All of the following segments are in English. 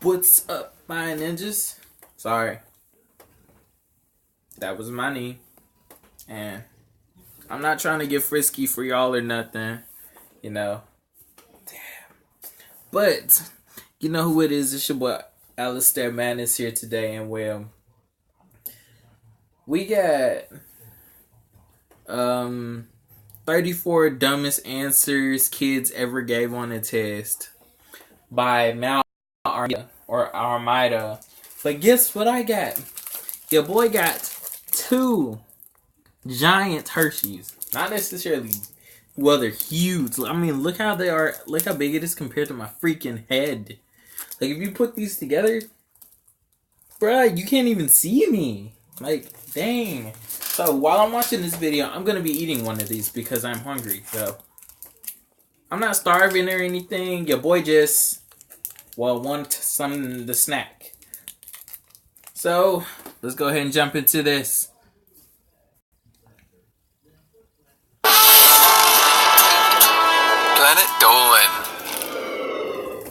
What's up, my ninjas? Sorry. That was my knee. And I'm not trying to get frisky for y'all or nothing. You know. Damn. But, you know who it is. It's your boy, Alistair Madness here today. And well, we got 34 dumbest answers kids ever gave on a test by Mount Armida. But guess what I got? Your boy got 2 giant Hershey's. Not necessarily, well, they're huge. I mean, look how they are. Look how big it is compared to my freaking head. Like, if you put these together, bruh, you can't even see me. Like, dang. So, while I'm watching this video, I'm going to be eating one of these because I'm hungry. So, I'm not starving or anything. Your boy just, well, want something to snack. So, let's go ahead and jump into this. Planet Dolan.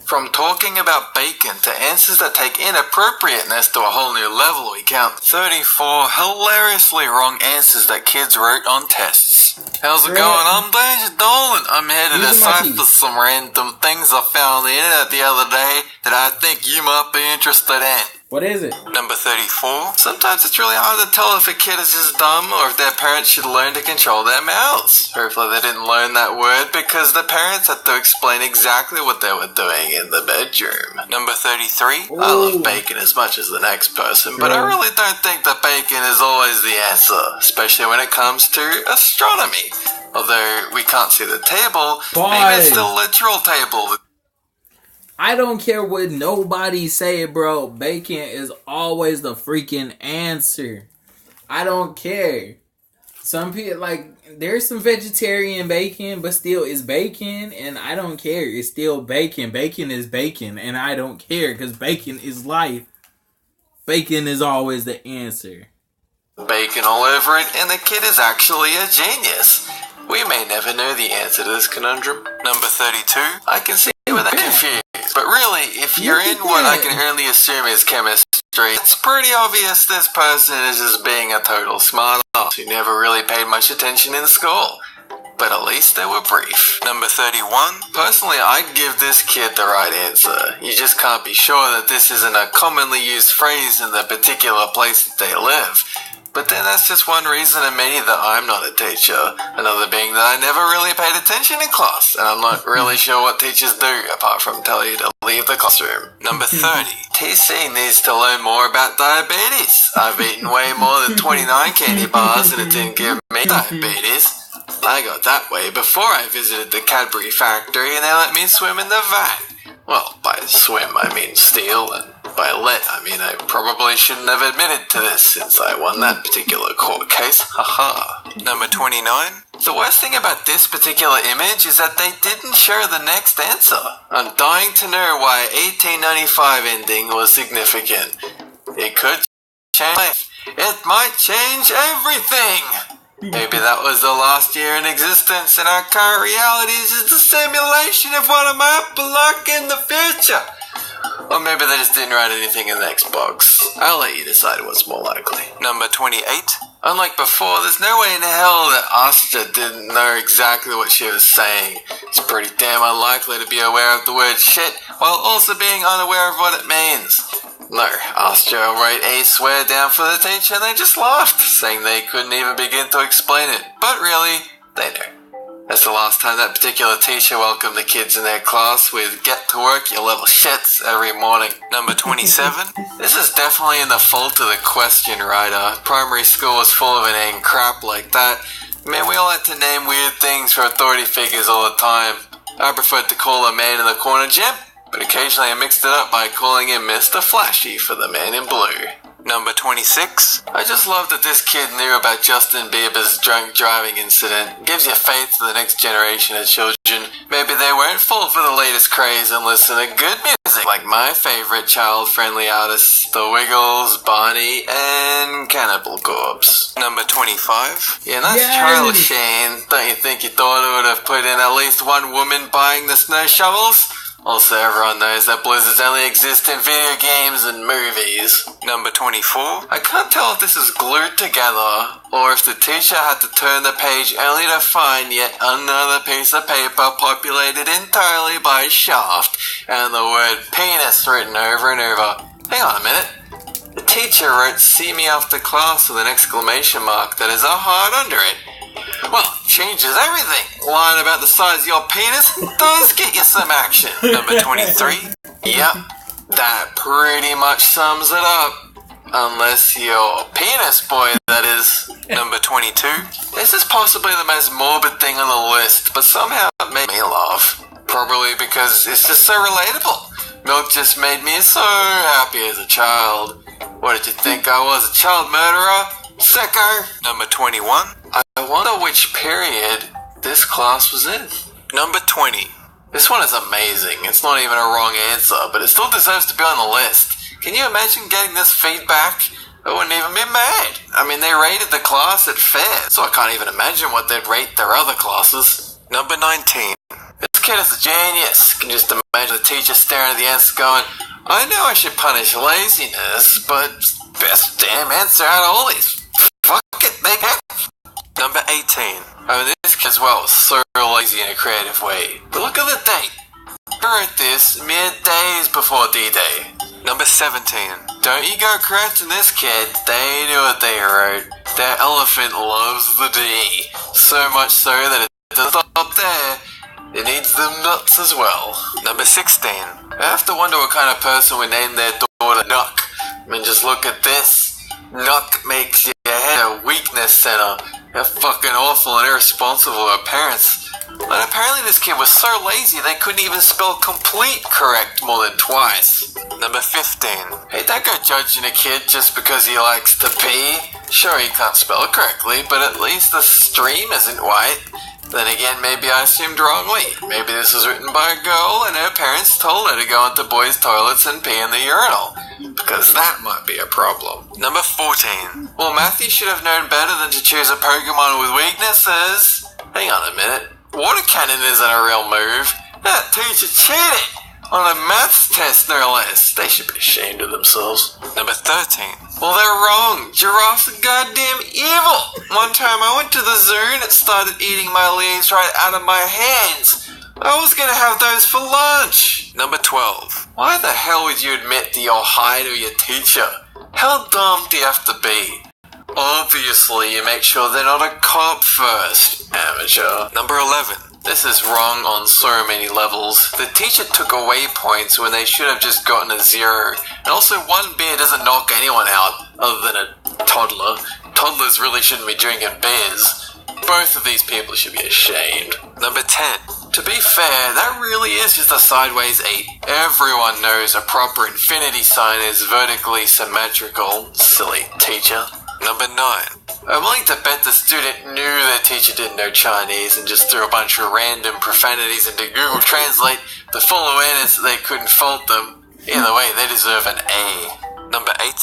From talking about bacon to answers that take inappropriateness to a whole new level, we count 34 hilariously wrong answers that kids wrote on tests. How's it going? I'm Danger Dolan. I'm here to decipher some random things I found on the internet the other day that I think you might be interested in. What is it? Number 34. Sometimes it's really hard to tell if a kid is just dumb or if their parents should learn to control their mouths. Hopefully they didn't learn that word because the parents had to explain exactly what they were doing in the bedroom. Number 33. Ooh. I love bacon as much as the next person, but I really don't think that bacon is always the answer, especially when it comes to astronomy. Although we can't see the table, maybe it's the literal table. I don't care what nobody say, bro. Bacon is always the freaking answer. I don't care. Some people, like, there's some vegetarian bacon, but still it's bacon, and I don't care. It's still bacon. Bacon is bacon, and I don't care, because bacon is life. Bacon is always the answer. Bacon all over it, and the kid is actually a genius. We may never know the answer to this conundrum. Number 32. I can see where they're confused. But really, if you're in what I can only assume is chemistry, it's pretty obvious this person is just being a total smart ass who never really paid much attention in school. But at least they were brief. Number 31. Personally, I'd give this kid the right answer. You just can't be sure that this isn't a commonly used phrase in the particular place that they live. But then that's just one reason of many that I'm not a teacher. Another being that I never really paid attention in class, and I'm not really sure what teachers do apart from tell you to leave the classroom. Number 30. TC needs to learn more about diabetes. I've eaten way more than 29 candy bars and it didn't give me diabetes. I got that way before I visited the Cadbury factory and they let me swim in the vat. Well, by swim I mean steal, and by let I mean I probably shouldn't have admitted to this since I won that particular court case. Haha. Number 29. The worst thing about this particular image is that they didn't show the next answer. I'm dying to know why 1895 ending was significant. It could change. It might change everything. Maybe that was the last year in existence and our current reality is just a simulation of what I might be like in the future. Or maybe they just didn't write anything in the next box. I'll let you decide what's more likely. Number 28. Unlike before, there's no way in hell that Asta didn't know exactly what she was saying. It's pretty damn unlikely to be aware of the word shit while also being unaware of what it means. No, Astra wrote a swear down for the teacher and they just laughed, saying they couldn't even begin to explain it. But really, they know. That's the last time that particular teacher welcomed the kids in their class with "get to work, you little shits" every morning. Number 27. This is definitely in the fault of the question writer. Primary school was full of inane crap like that. Man, we all had to name weird things for authority figures all the time. I preferred to call a man in the corner Jim, but occasionally I mixed it up by calling him Mr. Flashy for the man in blue. Number 26. I just love that this kid knew about Justin Bieber's drunk driving incident. Gives you faith to the next generation of children. Maybe they won't fall for the latest craze and listen to good music like my favorite child-friendly artists, The Wiggles, Barney, and Cannibal Corpse. Number 25. Yeah, that's Charlie Sheen. Don't you think you thought it would have put in at least one woman buying the snow shovels? Also, everyone knows that blizzards only exist in video games and movies. Number 24. I can't tell if this is glued together or if the teacher had to turn the page only to find yet another piece of paper populated entirely by shaft and the word penis written over and over. Hang on a minute. The teacher wrote "see me after class" with an exclamation mark that has a heart under it. Well, changes everything. Line about the size of your penis does get you some action. Number 23. Yep, that pretty much sums it up. Unless you're penis boy, that is. Number 22. This is possibly the most morbid thing on the list, but somehow it made me laugh. Probably because it's just so relatable. Milk just made me so happy as a child. What did you think I was, a child murderer? Sicko. Number 21. I wonder which period this class was in. Number 20. This one is amazing. It's not even a wrong answer, but it still deserves to be on the list. Can you imagine getting this feedback? I wouldn't even be mad. I mean, they rated the class at fair, so I can't even imagine what they'd rate their other classes. Number 19. This kid is a genius. Can you just imagine the teacher staring at the answer going, I know I should punish laziness, but best damn answer out of all these. Fuck it, they have. Number 18. I mean, this kid as well was so lazy in a creative way. But look at the date. I wrote this mere days before D-Day. Number 17. Don't you go correcting this kid. They knew what they wrote. Their elephant loves the D. So much so that it doesn't stop there. It needs them nuts as well. Number 16. I have to wonder what kind of person would name their daughter Nuck. I mean, just look at this. Nuck makes your head a weakness center. They're fucking awful and irresponsible of her parents. And apparently this kid was so lazy they couldn't even spell complete correct more than twice. Number 15. Hey, don't go judging a kid just because he likes to pee. Sure, he can't spell it correctly, but at least the stream isn't white. Then again, maybe I assumed wrongly. Maybe this was written by a girl and her parents told her to go into boys' toilets and pee in the urinal. Because that might be a problem. Number 14. Well, Matthew should have known better than to choose a Pokemon with weaknesses. Hang on a minute. Water cannon isn't a real move. That teacher cheated! On a maths test, no less. They should be ashamed of themselves. Number 13. Well, they're wrong. Giraffes are goddamn evil. One time I went to the zoo and it started eating my leaves right out of my hands. I was gonna have those for lunch. Number 12. Why the hell would you admit that you're high to your teacher? How dumb do you have to be? Obviously, you make sure they're not a cop first, amateur. Number 11. This is wrong on so many levels. The teacher took away points when they should have just gotten a 0. And also, one beer doesn't knock anyone out, other than a toddler. Toddlers really shouldn't be drinking beers. Both of these people should be ashamed. Number 10. To be fair, that really is just a sideways 8. Everyone knows a proper infinity sign is vertically symmetrical. Silly teacher. Number 9. I'm willing to bet the student knew their teacher didn't know Chinese and just threw a bunch of random profanities into Google Translate with the full awareness that they couldn't fault them. Either way, they deserve an A. Number 8.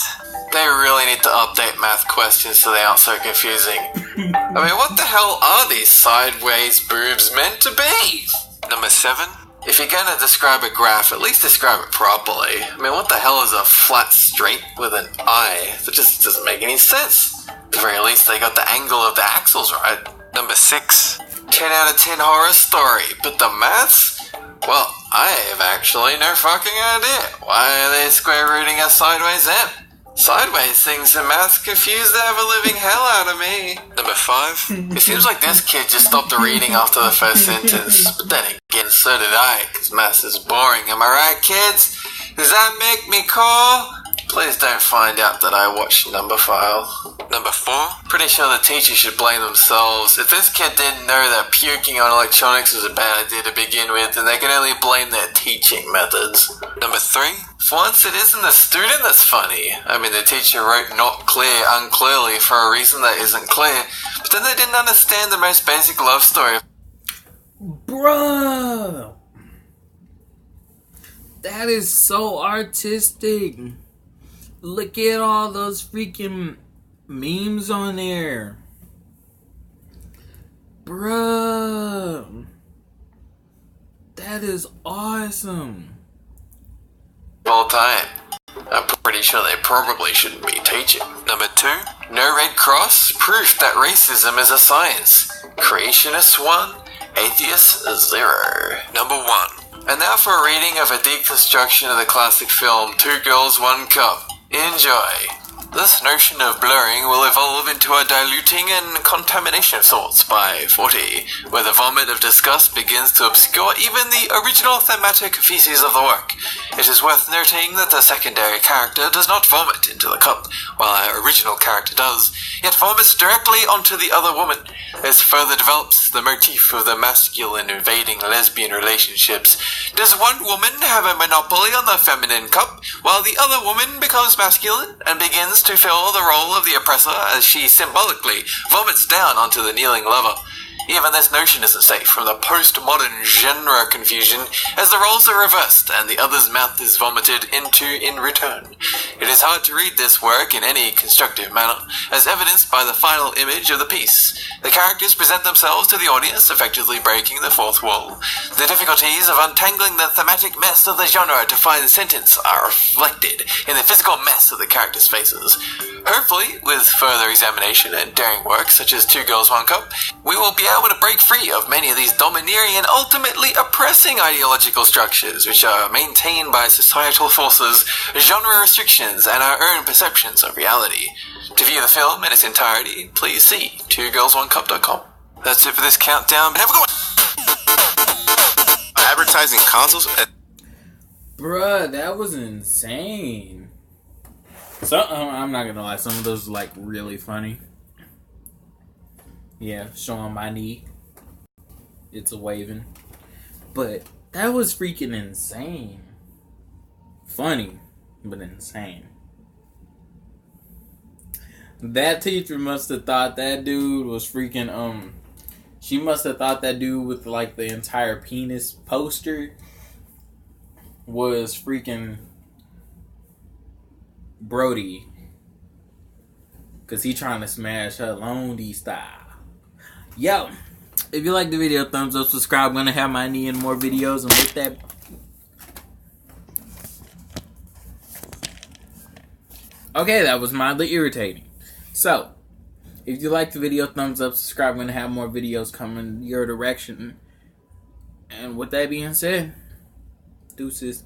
They really need to update math questions so they aren't so confusing. I mean, what the hell are these sideways boobs meant to be? Number 7. If you're gonna describe a graph, at least describe it properly. I mean, what the hell is a flat straight with an eye? That just doesn't make any sense. At the very least, they got the angle of the axles right. Number 6. 10 out of 10 horror story, but the maths? Well, I have actually no fucking idea. Why are they square rooting a sideways M? Sideways things in maths confuse the ever-living hell out of me. Number 5. It seems like this kid just stopped reading after the first sentence. But then again, so did I, because maths is boring. Am I right, kids? Does that make me cool? Please don't find out that I watched Number File. Number 4. Pretty sure the teacher should blame themselves. If this kid didn't know that puking on electronics was a bad idea to begin with, then they can only blame their teaching methods. Number 3. For once, it isn't the student that's funny. I mean, the teacher wrote not clear unclearly for a reason that isn't clear, but then they didn't understand the most basic love story. Bruh! That is so artistic. Look at all those freaking memes on there. Bruh. That is awesome. All time. I'm pretty sure they probably shouldn't be teaching. Number 2, no Red Cross, proof that racism is a science. Creationists 1, atheists 0. Number 1. And now for a reading of a deconstruction of the classic film 2 Girls, 1 Cup. Enjoy. This notion of blurring will evolve into a diluting and contamination of sorts by 40, where the vomit of disgust begins to obscure even the original thematic feces of the work. It is worth noting that the secondary character does not vomit into the cup, while our original character does, yet vomits directly onto the other woman. This further develops the motif of the masculine invading lesbian relationships. Does one woman have a monopoly on the feminine cup, while the other woman becomes masculine and begins to fill the role of the oppressor as she symbolically vomits down onto the kneeling lover? Even this notion isn't safe from the postmodern genre confusion, as the roles are reversed and the other's mouth is vomited into in return. It is hard to read this work in any constructive manner, as evidenced by the final image of the piece. The characters present themselves to the audience, effectively breaking the fourth wall. The difficulties of untangling the thematic mess of the genre to find the sentence are reflected in the physical mess of the characters' faces. Hopefully, with further examination and daring work such as 2 Girls, 1 Cup, we will be able to break free of many of these domineering and ultimately oppressing ideological structures which are maintained by societal forces, genre restrictions, and our own perceptions of reality. To view the film in its entirety, please see 2girls1cup.com. That's it for this countdown, but have a good one! Advertising consoles. Bruh, that was insane. So I'm not gonna lie, some of those are like really funny. Yeah, showing my knee. It's a waving. But that was freaking insane. Funny, but insane. That teacher must have thought that dude was freaking she must have thought that dude with like the entire penis poster was freaking Brody, cause he trying to smash her Lonely style. Yo, if you like the video, thumbs up, subscribe. I'm gonna have my knee in more videos, and with that, okay, that was mildly irritating. So, if you like the video, thumbs up, subscribe. I'm gonna have more videos coming your direction. And with that being said, deuces.